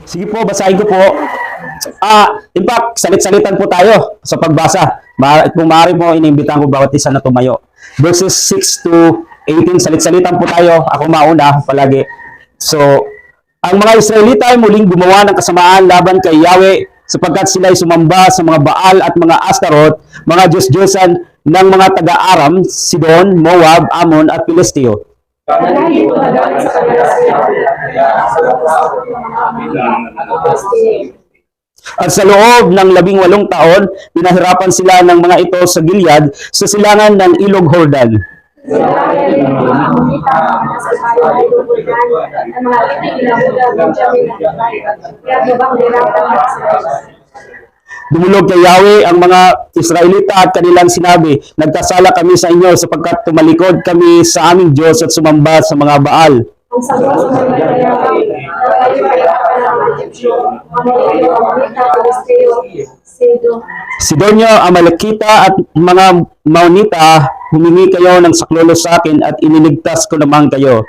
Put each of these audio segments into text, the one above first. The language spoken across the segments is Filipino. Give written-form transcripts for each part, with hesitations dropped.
Sige po, basahin ko po. In fact, salit-salitan po tayo sa pagbasa. Kung maaari po, inimbitan ko bawat isa na tumayo. Verses 6 to 18, salit-salitan po tayo. Ako mauna palagi. So, ang mga Israelita ay muling gumawa ng kasamaan laban kay Yahweh sapagkat sila ay sumamba sa mga Baal at mga Astarot, mga Diyos-Diyosan ng mga taga-Aram, Sidon, Moab, Ammon at Pilisteo. At sa loob ng 18 taon, pinahirapan sila ng mga ito sa Gilead sa silangan ng Ilog Jordan. Dumulog kay Yahweh ang mga Israelita at kanilang sinabi, nagkasala kami sa inyo sapagkat tumalikod kami sa aming Diyos at sumamba sa mga Baal. Sidonyo, Amalekita at mga Maonita, humingi kayo ng saklolo sa akin at iniligtas ko naman kayo.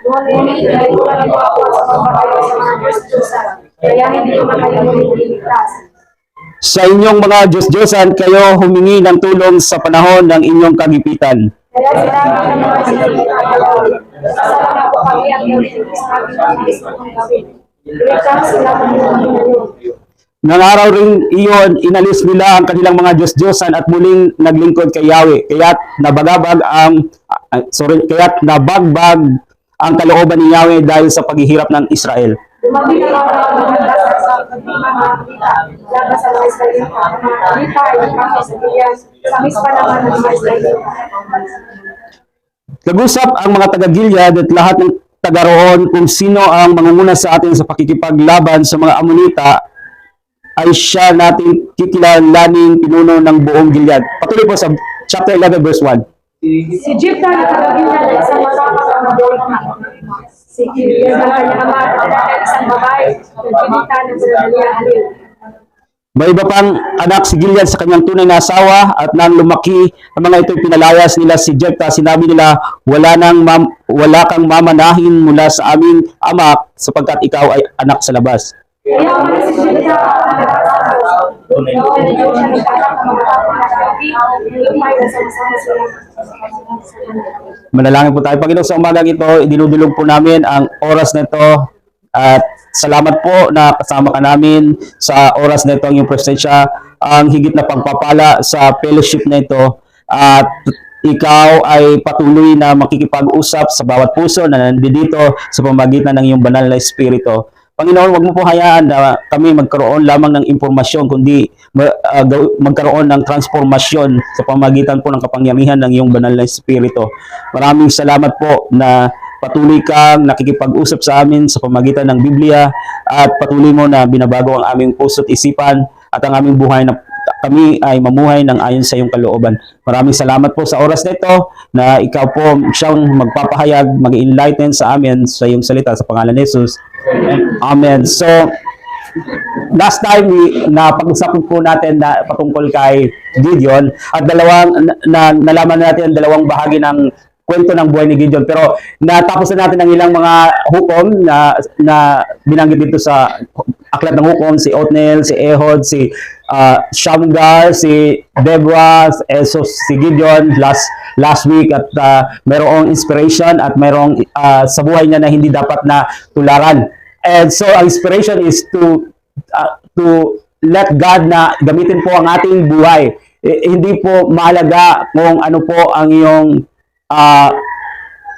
Kaya hindi naman kayo iniligtas. Sa inyong mga Diyos-Diyosan, kayo humingi ng tulong sa panahon ng inyong kagipitan. Kaya salamat po kami ang Nang araw rin iyon, inalis nila ang kanilang mga Diyos-Diyosan at muling naglingkod kay Yahweh. Kaya't nabagbag ang kalooban ni Yahweh dahil sa paghihirap ng Israel. Dumami na lang ang mga sa pagmamahita, labas sa mga Israelita, mga ay sa Gilead, sa mispa naman ng mga Israelita. Nag-usap ang mga taga-Gilead at lahat ng taga-roon kung sino ang mangunguna sa atin sa pakikipaglaban sa mga Amonita ay siya nating kikilalaning pinuno ng buong Gilead. Patuloy po sa chapter 11 verse 1. Si Jepta na taga-Gilead ay isang matapang ang mga si Gilead na kanyang ama at isang babae nagpinita ng sandaliang aliw. May iba pang anak si Gilead sa kanyang tunay na asawa at nang lumaki ang mga ito'y pinalayas nila si Jepta. Sinabi nila, wala kang mamanahin mula sa aming ama sapagkat ikaw ay anak sa labas. Manalangin po tayo. Panginoon, sa umagang ito, idinudulog po namin ang oras na ito at salamat po na kasama ka namin sa oras na ito ang iyong presensya, ang higit na pagpapala sa fellowship na ito at ikaw ay patuloy na makikipag-usap sa bawat puso na nandito sa pamamagitan ng iyong banal na espiritu. Panginoon, huwag mo po hayaan na kami magkaroon lamang ng impormasyon, kundi magkaroon ng transformasyon sa pamamagitan po ng kapangyarihan ng iyong banal na espiritu. Maraming salamat po na patuloy kang nakikipag-usap sa amin sa pamamagitan ng Biblia at patuloy mo na binabago ang aming puso at isipan at ang aming buhay na kami ay mamuhay ng ayon sa iyong kalooban. Maraming salamat po sa oras na ito na ikaw po siyang magpapahayag, mag-enlighten sa amin sa iyong salita sa pangalan ni Jesus. Amen. So, last time na pag-usapan po natin na patungkol kay Gideon at nalaman natin ang dalawang bahagi ng kwento ng buhay ni Gideon, pero natapos na natin ang ilang mga hukom na binanggit dito sa aklat ng hukom, si Othniel, si Ehud, si Shamgar, si Deborah, si Gideon last week at mayroong inspiration at mayroong sa buhay niya na hindi dapat na tularan. And so ang inspiration is to let God na gamitin po ang ating buhay. Hindi po mahalaga kung ano po ang iyong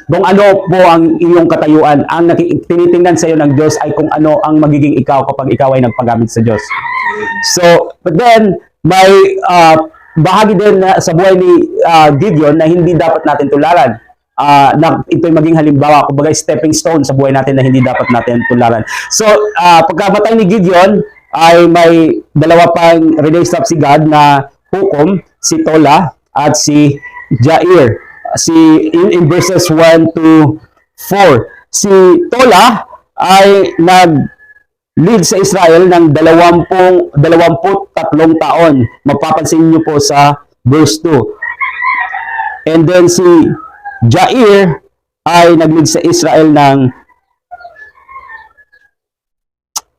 kung ano po ang iyong katayuan. Ang tinitingnan sa iyo ng Diyos ay kung ano ang magiging ikaw kapag ikaw ay nagpagamit sa Diyos. So, but then, may bahagi din na sa buhay ni Gideon na hindi dapat natin tularan. Na ito'y maging halimbawa, kumbaga stepping stone sa buhay natin na hindi dapat natin tularan. So, pagkamatay ni Gideon, ay may dalawa pang release of si God na hukom, si Tola at si Jair. In verses 1 to 4. Si Tola ay nag-lead sa Israel ng 23 taon. Mapapansin niyo po sa verse 2. And then si Jair ay nag-lead sa Israel ng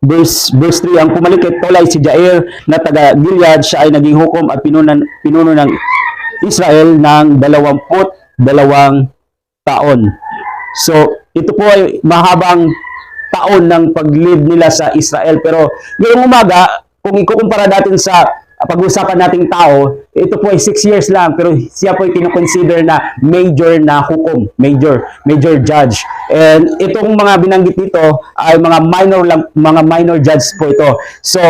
verse 3, ang pumalit kay Tolay si Jair na taga Gilead, siya ay naging hukom at pinuno ng Israel ng 22 taon. So, ito po ay mahabang taon ng pag-lead nila sa Israel. Pero ngayong umaga, kung ikukumpara natin sa pag-usapan nating tao, ito po ay 6 years lang, pero siya po ay kinoconsider na major na hukom, major judge. And itong mga binanggit dito ay mga minor judge po ito. So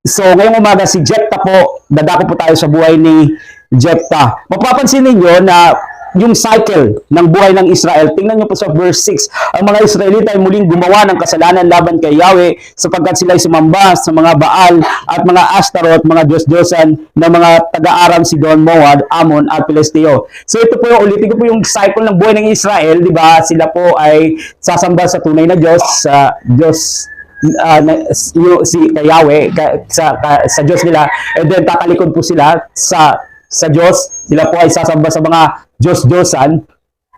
ngayong umaga si Jephthah po, dadako po tayo sa buhay ni Jephthah. Mapapansin ninyo na yung cycle ng buhay ng Israel, tingnan nyo po sa verse 6, ang mga Israelita ay muling gumawa ng kasalanan laban kay Yahweh sapagkat sila ay sumamba sa mga Baal at mga Ashtaroth, mga Diyos-Diyosan ng mga taga-Aram, Sidon, Moab, Ammon at Pilisteo. So ito po, ulitin ko po yung cycle ng buhay ng Israel, di ba? Sila po ay sasamba sa tunay na Diyos, sa Diyos si Yahweh, sa Diyos nila, and then tatalikod po sila sa Diyos. Sila po ay sasamba sa mga Diyos-Diyosan,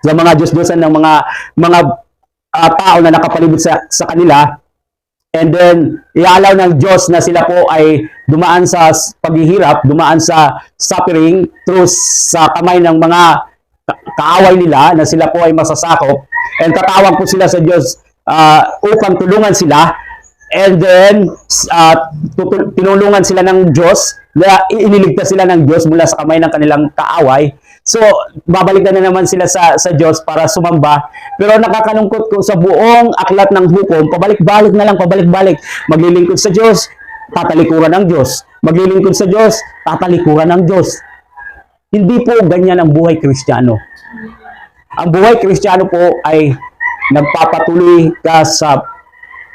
ng mga tao na nakapalibot sa kanila. And then ialaw ng Diyos na sila po ay dumaan sa paghihirap, dumaan sa suffering through sa kamay ng mga kaaway nila, na sila po ay masasakop, and tatawag po sila sa Diyos upang tulungan sila. And then tinulungan sila ng Diyos, na iniligtas sila ng Diyos mula sa kamay ng kanilang kaaway. So babalik na naman sila sa Diyos para sumamba. Pero nakakalungkot ko sa buong aklat ng hukom, pabalik-balik na lang, pabalik-balik. Maglilingkod sa Diyos, tatalikuran ng Diyos. Maglilingkod sa Diyos, tatalikuran ng Diyos. Hindi po ganyan ang buhay Kristiyano. Ang buhay Kristiyano po ay nagpapatuloy ka sa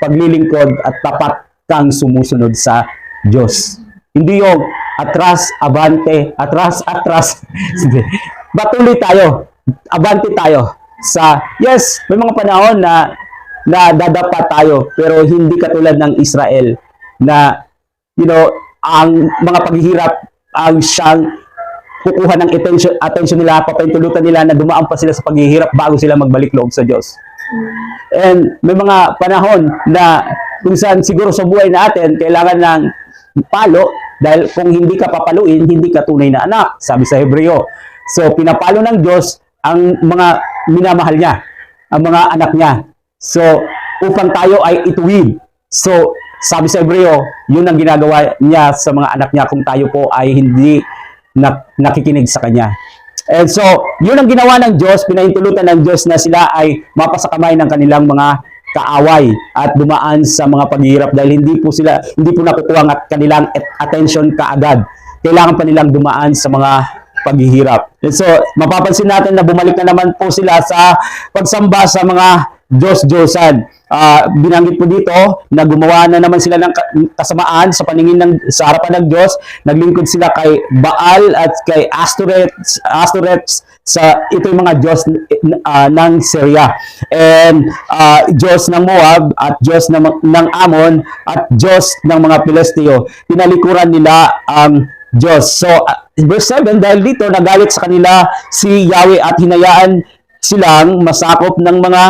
paglilingkod at tapat kang sumusunod sa Diyos. Hindi yung atras, abante, atras. Patuloy tayo, abante tayo. Yes, may mga panahon na dadapa tayo, pero hindi katulad ng Israel na, ang mga paghihirap ang siyang kukuha ng attention nila, papahintulutan nila na dumaan pa sila sa paghihirap bago sila magbalik loob sa Diyos. And may mga panahon na kung saan siguro sa buhay natin kailangan ng palo, dahil kung hindi ka papaluin, hindi ka tunay na anak, sabi sa Hebreo. So pinapalo ng Diyos ang mga minamahal niya, ang mga anak niya. So upang tayo ay ituwid. So sabi sa Hebreo, yun ang ginagawa niya sa mga anak niya kung tayo po ay hindi nakikinig sa Kanya. And so, yun ang ginawa ng Diyos, pinahintulutan ng Diyos na sila ay mapasakamay ng kanilang mga kaaway at dumaan sa mga paghihirap dahil hindi po nakukuha ang kanilang attention kaagad. Kailangan pa nilang dumaan sa mga paghihirap. And so, mapapansin natin na bumalik na naman po sila sa pagsamba sa mga Diyos-Diyosan. Binanggit po dito na gumawa na naman sila ng kasamaan sa harapan ng Diyos. Naglingkod sila kay Baal at kay Ashtoreth ito yung mga Diyos ng Syria. And Diyos ng Moab at Diyos ng Ammon at Diyos ng mga Pilisteo. Tinalikuran nila ang Diyos. So, verse 7, dahil dito nagalit sa kanila si Yahweh at hinayaan silang masakop ng mga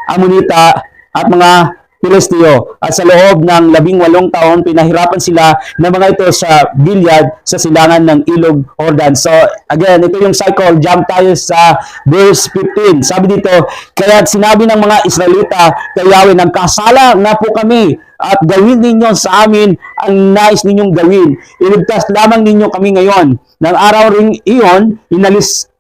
Ammonita at mga Pilisteo. At sa loob ng 18 taon, pinahirapan sila ng mga ito sa Gilead sa silangan ng Ilog Jordan. So, again, ito yung cycle. Jump tayo sa verse 15. Sabi dito, kaya sinabi ng mga Israelita kay Yahweh, nagkasala na po kami at gawin ninyo sa amin ang nais ninyong gawin. Iligtas lamang ninyo kami ngayon. Nang araw ring iyon, inalis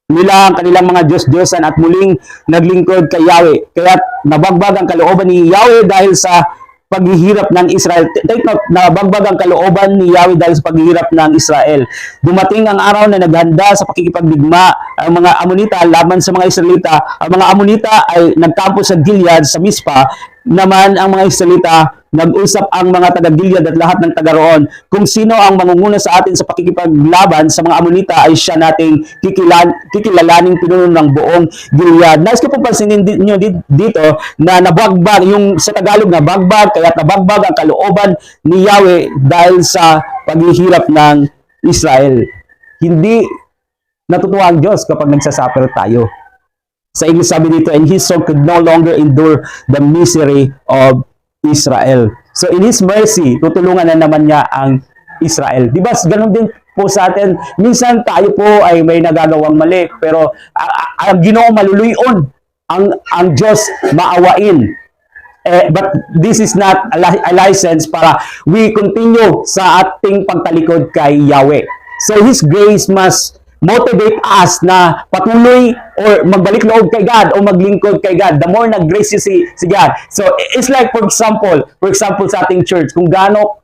nila ang kanilang mga Diyos-Diyosan at muling naglingkod kay Yahweh. Kaya nabagbag ang kalooban ni Yahweh dahil sa paghihirap ng Israel. Take note, nabagbag ang kalooban ni Yahweh dahil sa paghihirap ng Israel. Dumating ang araw na naghanda sa pakikipagdigma ang mga Ammonita laban sa mga Israelita. Ang mga Ammonita ay nagkampo sa Gilead, sa Mispa. Naman ang mga Israelita, nag-usap ang mga taga-Gilead at lahat ng taga-roon. Kung sino ang mangunguna sa atin sa pakikipaglaban sa mga Ammonita ay siya nating kikilalaning pinuno ng buong Gilead. Nais ko po pansinin nyo dito na nabagbag, yung sa Tagalog na bagbag, kaya nabagbag ang kalooban ni Yahweh dahil sa paghihirap ng Israel. Hindi natutuwa ang Diyos kapag nagsasuffer tayo. Sa English sabi dito, and his soul could no longer endure the misery of Israel. So in His mercy, tutulungan na naman niya ang Israel. Di ba? Ganun din po sa atin. Minsan tayo po ay may nagagawang mali, pero ang Ginoo maluluyon, ang Diyos maawain. But this is not a license para we continue sa ating pagtalikod kay Yahweh. So His grace must motivate us na patuloy or magbalik loob kay God o maglingkod kay God. The more nag-grace si God. So it's like for example sa ating church, kung gaano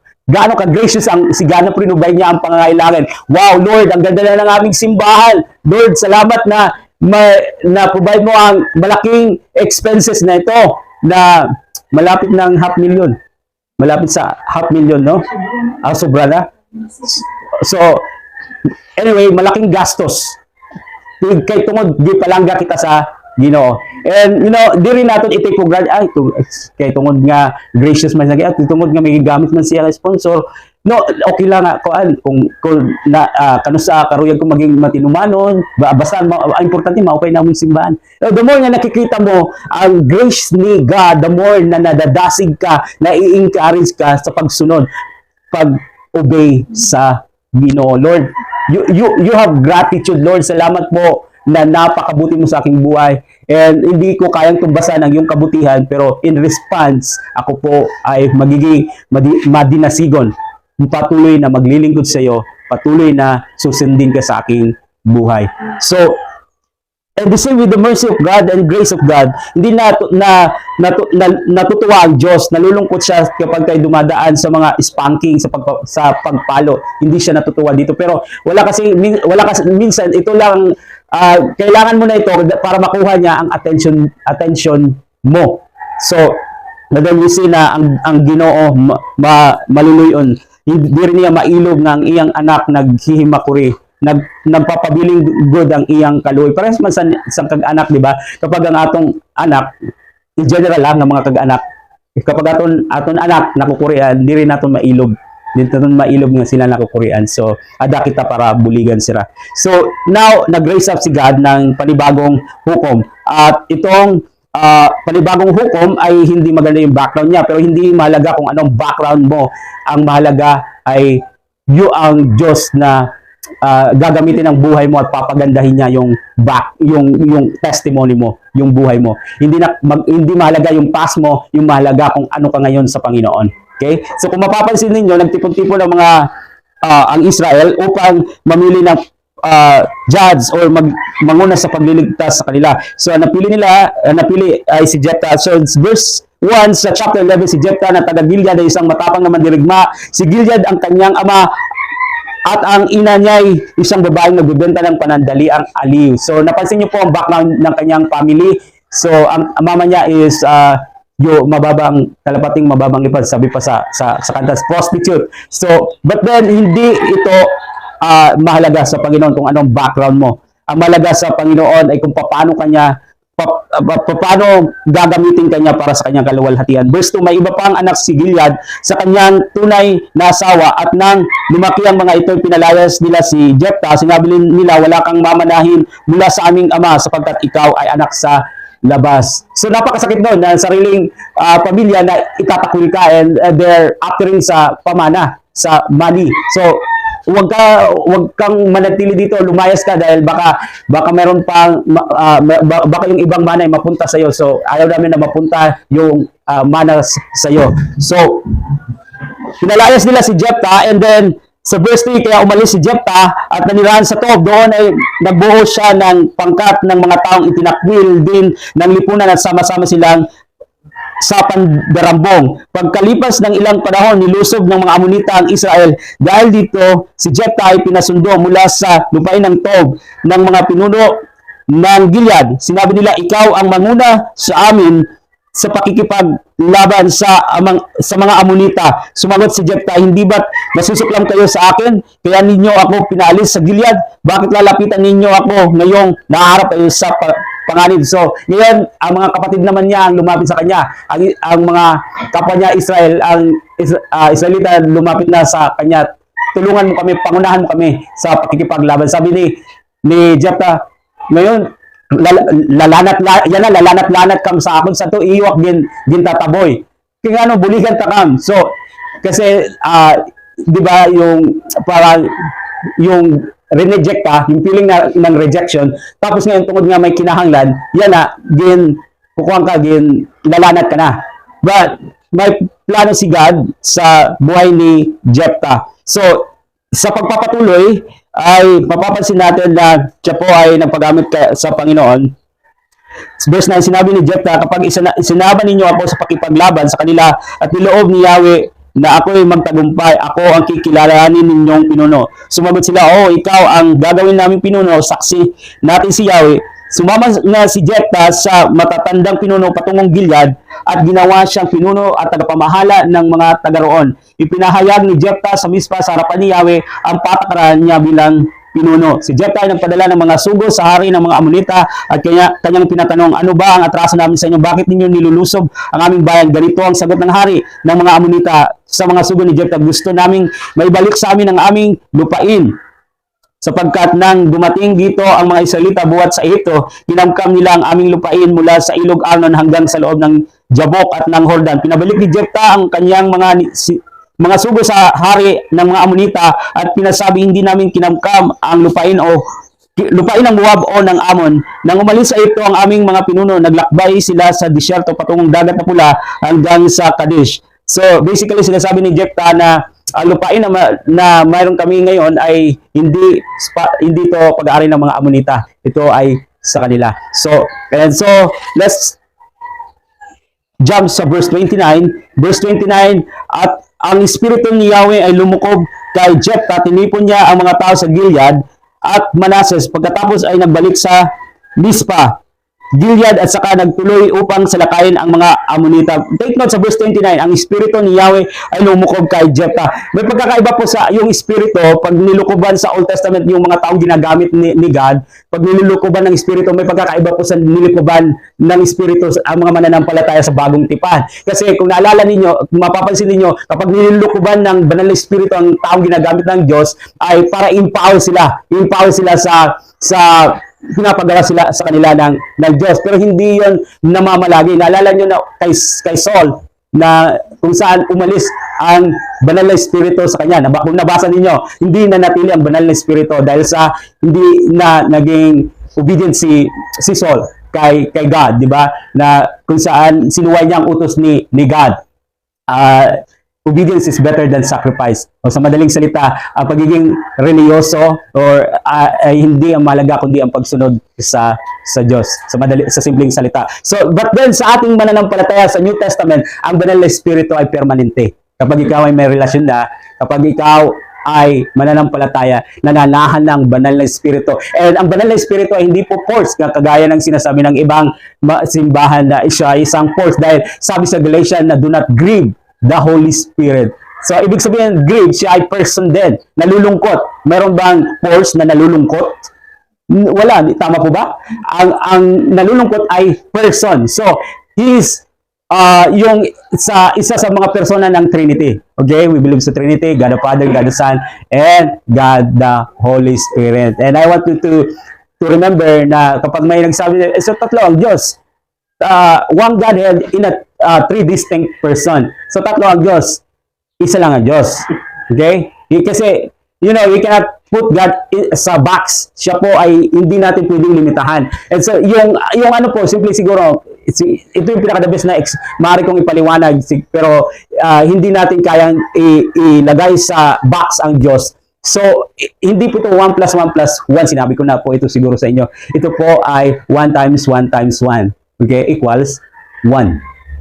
ka-gracious si God na prinubay niya ang pangangailangan. Wow, Lord, ang ganda na ng aming simbahan. Lord, salamat na-provide mo ang malaking expenses na ito na malapit ng 500,000. Malapit sa 500,000, no? Sobra na. So, anyway, malaking gastos. Kay tungod, di palangga kita sa Ginoo. And, di rin natin i-take for granted, kay tungod nga, gracious man siya, tungod nga may gamit man siya sponsor. No, okay lang nga, kung kano sa karuyag kung maging matinumanon, basta, ang importante, maupay na mong simbahan. The more nga nakikita mo, ang grace ni God, the more na nadadasig ka, na-i-encourage ka sa pagsunod, pag-obey sa Ginoo. Lord, you have gratitude, Lord. Salamat po na napakabuti mo sa aking buhay. And hindi ko kayang tumbasan ang iyong kabutihan, pero in response, ako po ay magiging madinasigon. Patuloy na maglilingkod sa iyo, patuloy na susundin ka sa aking buhay. So, and the same with the mercy of God and grace of God, hindi natutuwa ang Diyos, nalulungkot siya kapag tayo dumadaan sa mga spanking, sa pagpalo. Hindi siya natutuwa dito. Pero wala kasi minsan, ito lang, kailangan mo na ito para makuha niya ang attention mo. So, then you see na ang Ginoo maluluyon. Hindi rin niya mailog ng iyang anak naghihimakuri, nagpapabiling good ang iyang kaluoy. Parehas man sa kag-anak, di ba? Kapag ang atong anak, in general lang ng mga kag-anak, kapag aton anak nakukurian, hindi rin natin mailog. Hindi natin mailog nga sila nakukurian. So, ada kita para buligan sila. So, now, nag-raise up si God ng panibagong hukom. At itong panibagong hukom ay hindi maganda yung background niya, pero hindi mahalaga kung anong background mo. Ang mahalaga ay ang Diyos na gagamitin ang buhay mo at papagandahin niya yung testimony mo, yung buhay mo. Hindi mahalaga yung past mo, yung mahalaga kung ano ka ngayon sa Panginoon. Okay? So kung mapapansin ninyo, nagtipon-tipon ng mga ang Israel upang mamili ng judge or manguna sa pagliligtas sa kanila. So napili ay si Jephthah. So verse 1 sa chapter 11, si Jephthah na taga Gilead ay isang matapang na mandirigma. Si Gilead ang kanyang ama at ang ina niya ay isang babaeng nagbebenta ng panandaliang aliw. So napansin niyo po ang background ng kanyang family. So ang mama niya is kalapating mababang lipad, sabi pa sa kanta, prostitute. So but then hindi ito mahalaga sa Panginoon kung anong background mo. Ang mahalaga sa Panginoon ay kung paano gagamitin kanya para sa kanyang kaluwalhatian. Verse 2, may iba pang anak si Gilead sa kanyang tunay na asawa, at nang lumaki ang mga ito, pinalayas nila si Jephthah. Sinabi nila, wala kang mamanahin mula sa aming ama sapagkat ikaw ay anak sa labas. So napakasakit doon na sariling pamilya na itatakwil ka, and they're acting sa pamana, sa money. So Huwag kang manatili dito, lumayas ka dahil baka meron pang baka yung ibang mana ay mapunta sa iyo. So ayaw namin na mapunta yung mana sa iyo. So pinalayas nila si Jephthah, and then sa verse 3, kaya umalis si Jephthah at nanirahan sa Tob. Doon ay nagbuhos siya ng pangkat ng mga taong itinakwil din ng lipunan at sama-sama silang sa pandarambong. Pagkalipas ng ilang panahon, nilusob ng mga Amonita ang Israel. Dahil dito, si Jephthah ay pinasundo mula sa lupain ng Tob ng mga pinuno ng Gilead. Sinabi nila, ikaw ang manguna sa amin sa pakikipaglaban sa mga Amonita. Sumagot si Jephthah, hindi ba't nasusuklam kayo sa akin? Kaya ninyo ako pinalis sa Gilead? Bakit lalapitan ninyo ako ngayong naharap kayo sa panganib? So, ngayon, ang mga kapatid naman niya ang lumapit sa kanya. Ang mga kapwa niya Israel, ang Israelita lumapit na sa kanya. Tulungan mo kami, pangunahan mo kami sa pakikipaglaban. Sabi ni Jephthah, ngayon, lalanat-lanat kam sa akon sa to iyok gin tataboy. kaya ano, buligan takam. So, kasi, di ba, yung, parang, yung reneject ka, yung feeling na ng rejection, tapos ngayon, tungkol nga may kinahanglan, yan na, kukuha ka, lalanat ka na. But, may plano si God sa buhay ni Jephthah. So, sa pagpapatuloy, ay mapapansin natin na siya po ay nagpagamit sa Panginoon. Verse 9, sinabi ni Jephthah, kapag isinaban ninyo ako sa pakipaglaban sa kanila at niloob ni Yahweh na ako ay magtagumpay, ako ang kikilalanin ninyong pinuno. Sumagot sila, ikaw ang gagawin naming pinuno, saksi natin si Yahweh. Sumama na si Jephthah sa matatandang pinuno patungong Gilead at ginawa siyang pinuno at tagapamahala ng mga taga roon. Ipinahayag ni Jephthah sa Mispa sa harapan ni Yahweh ang patakaran niya bilang pinuno. Si Jephthah ay nagpadala ng mga sugo sa hari ng mga Amonita at kanyang pinatanong, ano ba ang atraso namin sa inyo? Bakit ninyo nilulusob ang aming bayan? Ganito ang sagot ng hari ng mga Amonita sa mga sugo ni Jephthah, gusto naming maibalik sa amin ang aming lupain. Sapagkat nang dumating dito ang mga Israelita buhat sa Ehipto, ginamkam nila ang aming lupain mula sa ilog Arnon hanggang sa loob ng Jabok at ng Hordan. Pinabalik ni Jephthah ang kanyang mga sugo sa hari ng mga Amonita at pinasabi, hindi namin kinamkam ang lupain ng Moab o ng Amon. Nang umalis sa ito ang aming mga pinuno, naglakbay sila sa disyerto patungong dagat na pula hanggang sa Kadesh. So basically sinasabi ni Jephthah na ang lupain na mayroon kami ngayon ay hindi to pag-aari ng mga Amonita. Ito ay sa kanila. So let's jump sa verse 29. Verse 29, at ang espiritu ni Yahweh ay lumukob kay Jephthah, tinipon niya ang mga tao sa Gilead at Manasseh, pagkatapos ay nagbalik sa Mispa, Gilead, at saka nagtuloy upang salakayin ang mga Amonita. Take note sa verse 29, ang espiritu ni Yahweh ay lumukob kay Jephthah. May pagkakaiba po sa yung espiritu, pag nilukuban sa Old Testament yung mga taong ginagamit ni God, pag nilukuban ng espiritu, may pagkakaiba po sa nilukuban ng espiritu ang mga mananampalataya sa Bagong Tipan. Kasi kung naalala ninyo, mapapansin ninyo, kapag nilukuban ng banal na espiritu ang taong ginagamit ng Diyos, ay para empower sila sa pinapagawa sila sa kanila ng Diyos. Pero hindi yon namamalagi. Naalala nyo na kay Saul na kung saan umalis ang banal na espiritu sa kanya. Kung nabasa ninyo, hindi na natili ang banal na espiritu dahil sa hindi na naging obedient si Saul kay God, di ba? Na kung saan sinuway niya ang utos ni God. Obedience is better than sacrifice. O sa madaling salita, ang pagiging religyoso ay hindi ang mahalaga kundi ang pagsunod sa Diyos. Sa simpleng salita. So, but then sa ating mananampalataya sa New Testament, ang banal na espiritu ay permanente. Kapag ikaw ay may relasyon na, kapag ikaw ay mananampalataya, nananahan ng banal na espiritu. And ang banal na espiritu ay hindi po force, kagaya ng sinasabi ng ibang simbahan na siya isang force. Dahil sabi sa Galatians na do not grieve the Holy Spirit. So, ibig sabihin, grieve, siya ay person din. Nalulungkot. Meron bang force na nalulungkot? Wala. Tama po ba? Ang nalulungkot ay person. So, he is yung isa sa mga persona ng Trinity. Okay? We believe sa Trinity, God the Father, God the Son, and God the Holy Spirit. And I want you to remember na kapag may nagsabi, so tatlo ang Diyos. One Godhead in a three distinct person. So tatlo ang Diyos, isa lang ang Diyos. Okay? Kasi, you cannot put God sa box. Siya po ay hindi natin pwedeng limitahan. And so, yung ano po, simple siguro, ito yung pinaka-the best na maaari kong ipaliwanag, pero hindi natin kayang ilagay sa box ang Diyos. So, hindi po ito 1 plus 1 plus 1. Sinabi ko na po ito siguro sa inyo. Ito po ay 1 times 1 times 1. Okay? Equals 1.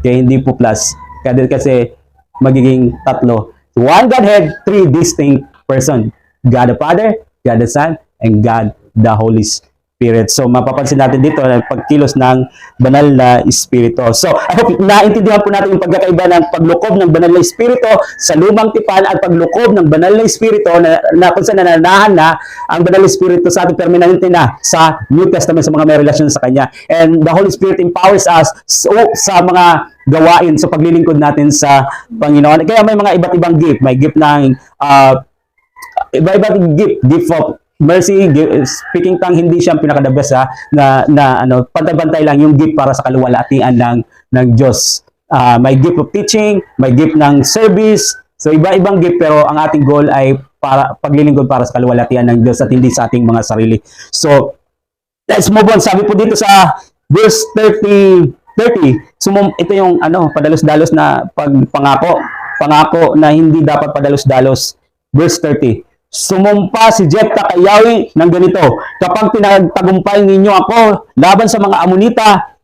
Okay, hindi po plus. Kasi magiging tatlo. One Godhead, three distinct person. God the Father, God the Son, and God the Holy Spirit. So, mapapansin natin dito na pagkilos ng banal na Espiritu. So, I hope naintindihan po natin yung pagkakaiba ng paglukob ng banal na Espiritu sa lumang tipan at paglukob ng banal na Espiritu na kung saan nananahan na ang banal na Espiritu sa ating permanente na sa New Testament sa mga may relasyon sa Kanya. And the Holy Spirit empowers us sa mga gawain sa paglilingkod natin sa Panginoon. Kaya may mga iba't ibang gift. May gift ng iba-ibang gift of mercy, speaking tongue, hindi siya pinaka-the best na pantay-pantay lang yung gift para sa kaluwalhatian ng Diyos. may gift of teaching, may gift ng service. So iba-ibang gift, pero ang ating goal ay para paglilingkod para sa kaluwalhatian ng Diyos at hindi sa ating mga sarili. So let's move on. Sabi po dito sa verse 30, ito yung padalos-dalos na pangako na hindi dapat padalos-dalos. Verse 30. Sumumpa si Jephthah kay Yahweh ng ganito, kapag pinagtagumpay ninyo ako laban sa mga Amonita,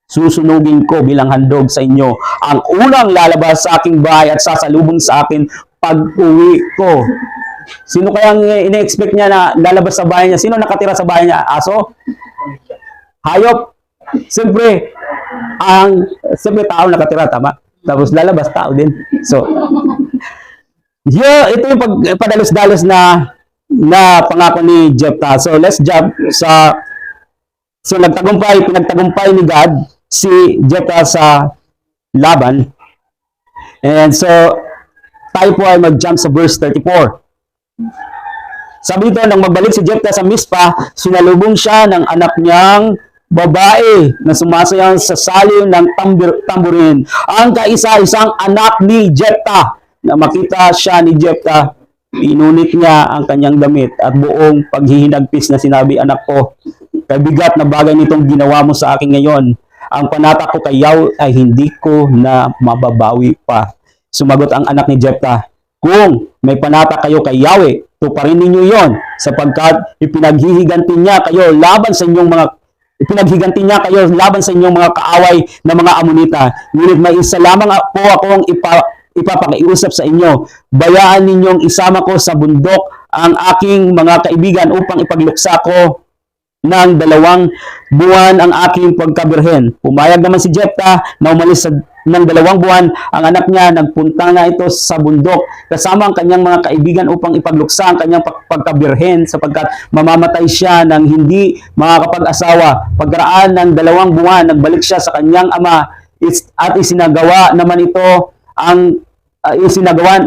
susunugin ko bilang handog sa inyo ang unang lalabas sa aking bahay at sasalubong sa akin pag-uwi ko. Sino kayang ina-expect niya na lalabas sa bahay niya? Sino nakatira sa bahay niya? Aso? Hayop? Siyempre, tao nakatira, tama? Tapos lalabas, tao din. So, ito yung padalos-dalos na pangako ni Jephthah. So, let's jump pinagtagumpay ni God si Jephthah sa laban. And so, tayo po ay mag-jump sa verse 34. Sabi dito, nang magbalik si Jephthah sa Mizpah, sinalubong siya ng anak niyang babae na sumasayaw sa saliw ng tamburin. Ang kaisa-isang anak ni Jephthah. Na makita siya ni Jephthah, inunit niya ang kanyang damit at buong paghihinagpis na sinabi, anak ko, kabigat na bagay nitong ginawa mo sa akin ngayon. Ang panata ko kay Yahweh ay hindi ko na mababawi pa. Sumagot ang anak ni Jephthah, kung may panata kayo kay Yahweh, tuparin ninyo yon, sapagkat ipinaghihiganti niya kayo laban sa inyong mga kaaway na mga Amonita. Ngunit may isa lamang po akong ipapakiusap sa inyo. Bayaan ninyong isama ko sa bundok ang aking mga kaibigan upang ipagluksa ko ng 2 buwan ang aking pagkabirhen. Pumayag naman si Jephthah na umalis ng 2 buwan. Ang anak niya, nagpunta nga ito sa bundok kasama ang kanyang mga kaibigan upang ipagluksa ang kanyang pagkabirhen, sapagkat mamamatay siya ng hindi makakapag-asawa. Pagkaraan ng 2 buwan, nagbalik siya sa kanyang ama at isinagawa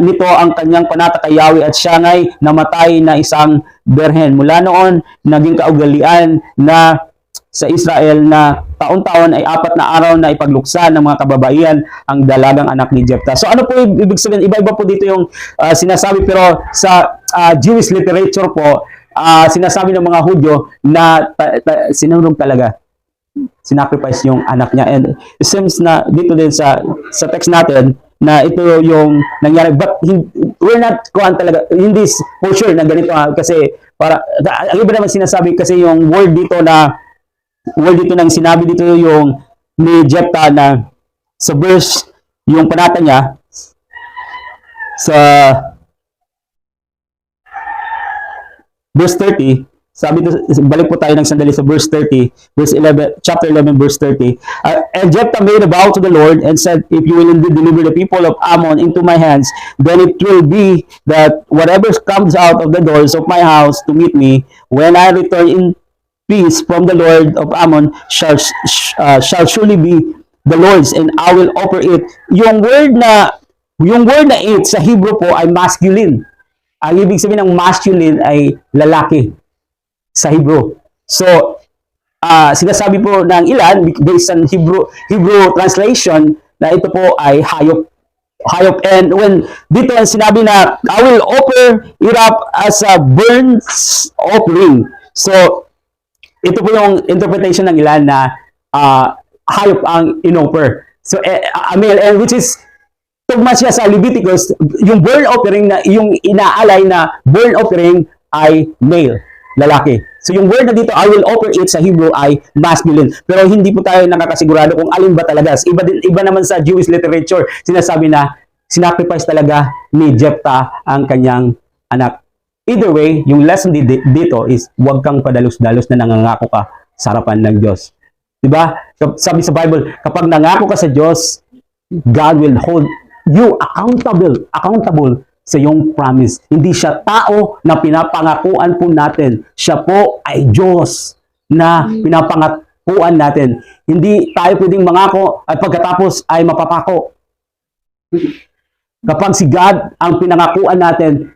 nito ang kanyang panata kay Yahweh, at siya ngay namatay na isang berhen. Mula noon, naging kaugalian na sa Israel na taon-taon ay 4 na araw na ipagluksa ng mga kababaihan ang dalagang anak ni Jephthah. So ano po ibig sabihin? Iba-iba po dito yung sinasabi, pero sa Jewish literature po, sinasabi ng mga Hudyo na sinurog talaga, sinacrifice yung anak niya. And it seems na dito din sa text natin na ito yung nangyari, but we're not talaga, hindi for sure na ganito kasi para ang iba naman sinasabi, kasi yung word dito nang sinabi dito yung ni Jephthah na sa verse, yung panata niya sa verse 30. Sabi dito, balik po tayo ng sandali sa verse 30, verse 11, chapter 11, verse 30. And Jephthah made a vow to the Lord and said, if you will indeed deliver the people of Ammon into my hands, then it will be that whatever comes out of the doors of my house to meet me, when I return in peace from the Lord of Ammon, shall surely be the Lord's, and I will offer it. Yung word na it sa Hebrew po ay masculine. Ang ibig sabihin ng masculine ay lalaki sa Hebrew. So, sinasabi po ng ilan, based on Hebrew translation, na ito po ay hayop. And when dito sinabi na, I will offer it up as a burnt offering. So, ito po yung interpretation ng ilan na hayop ang inoffer. So, a male, and which is, tugma siya sa Leviticus, yung burnt offering na, yung inaalay na burnt offering ay male, lalaki. So yung word na dito, I will offer it, sa Hebrew ay masculine. Pero hindi po tayo nakakasigurado kung alin ba talaga. Iba naman sa Jewish literature, sinasabi na sinacrifice talaga ni Jephthah ang kanyang anak. Either way, yung lesson dito is huwag kang padalos-dalos na nangangako ka sa harapan ng Diyos. Diba? Sabi sa Bible, kapag nangako ka sa Diyos, God will hold you accountable sa iyong promise. Hindi siya tao na pinapangakuan po natin. Siya po ay Diyos na pinapangakuan natin. Hindi tayo pwedeng mangako at pagkatapos ay mapapako. Kapag si God ang pinangakuan natin,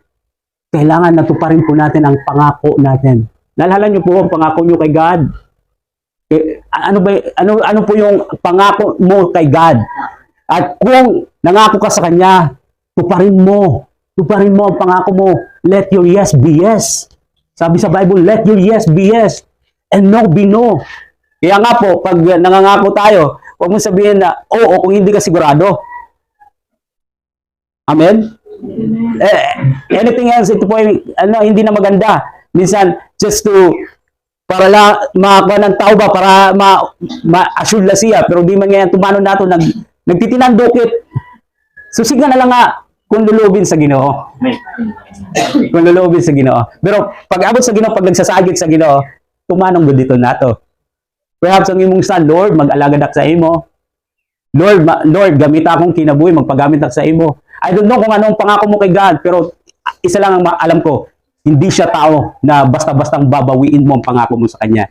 kailangan natuparin po natin ang pangako natin. Naalala niyo po ang pangako niyo kay God? Ano po yung pangako mo kay God? At kung nangako ka sa Kanya, tuparin mo. Tuparin mo ang pangako mo. Let your yes be yes. Sabi sa Bible, let your yes be yes. And no be no. Kaya nga po, pag nangangako tayo, huwag mo sabihin na, oo, kung hindi ka sigurado. Amen? Anything else, ito po ay, hindi na maganda. Minsan, just to, para lang, makakuha ng tao ba, para ma-assure la siya, pero di man ngayon, tumano nato, nagtitinandukit. Susiga na lang nga, kung lulubin sa Ginoo. Kung lulubin sa Ginoo. Pero, pag abot sa Ginoo, pag nagsasagit sa Ginoo, tumanong gud dito nato. Perhaps ang imong son, Lord, mag-alagad ak sa imo. Lord, gamit akong kinabuhi, magpagamit ak sa imo. I don't know kung anong pangako mo kay God, pero isa lang ang alam ko, hindi siya tao na basta-bastang babawiin mo ang pangako mo sa Kanya.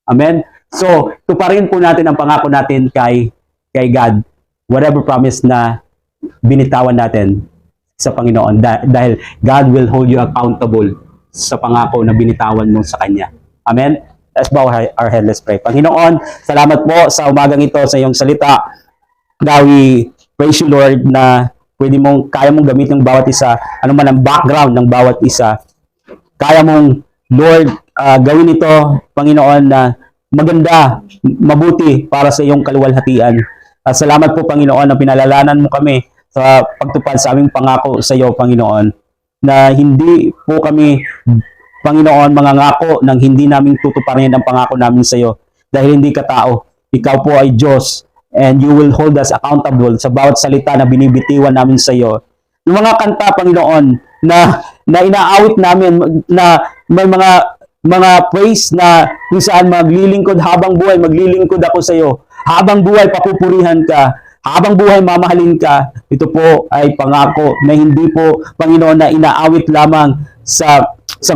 Amen? So, tuparin po natin ang pangako natin kay God. Whatever promise na binitawan natin sa Panginoon. Dahil God will hold you accountable sa pangako na binitawan mo sa Kanya. Amen? Let's bow our head, let's pray. Panginoon, salamat po sa umagang ito, sa iyong salita. Now we praise you, Lord, na kaya mong gamitin ng bawat isa, ano man ang background ng bawat isa. Kaya mong, Lord, gawin ito, Panginoon, na maganda, mabuti para sa iyong kaluwalhatian. Salamat po, Panginoon, na pinalalanan mo kami sa pagtupad sa aming pangako sa iyo, Panginoon, na hindi po kami, Panginoon, mangangako nang hindi namin tutuparin ang pangako namin sa iyo. Dahil hindi ka tao, ikaw po ay Diyos, and you will hold us accountable sa bawat salita na binibitiwan namin sa iyo. Yung mga kanta, Panginoon, na inaawit namin, na may mga praise na kung saan maglilingkod habang buhay, maglilingkod ako sa iyo. Habang buhay, papupurihan ka. Habang buhay, mamahalin ka. Ito po ay pangako na hindi po, Panginoon, na inaawit lamang sa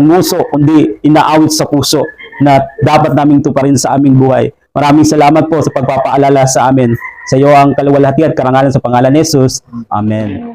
nguso, kundi inaawit sa puso na dapat naming tuparin sa aming buhay. Maraming salamat po sa pagpapaalala sa amin. Sa iyo ang kaluwalhati at karangalan sa pangalan ni Jesus. Amen.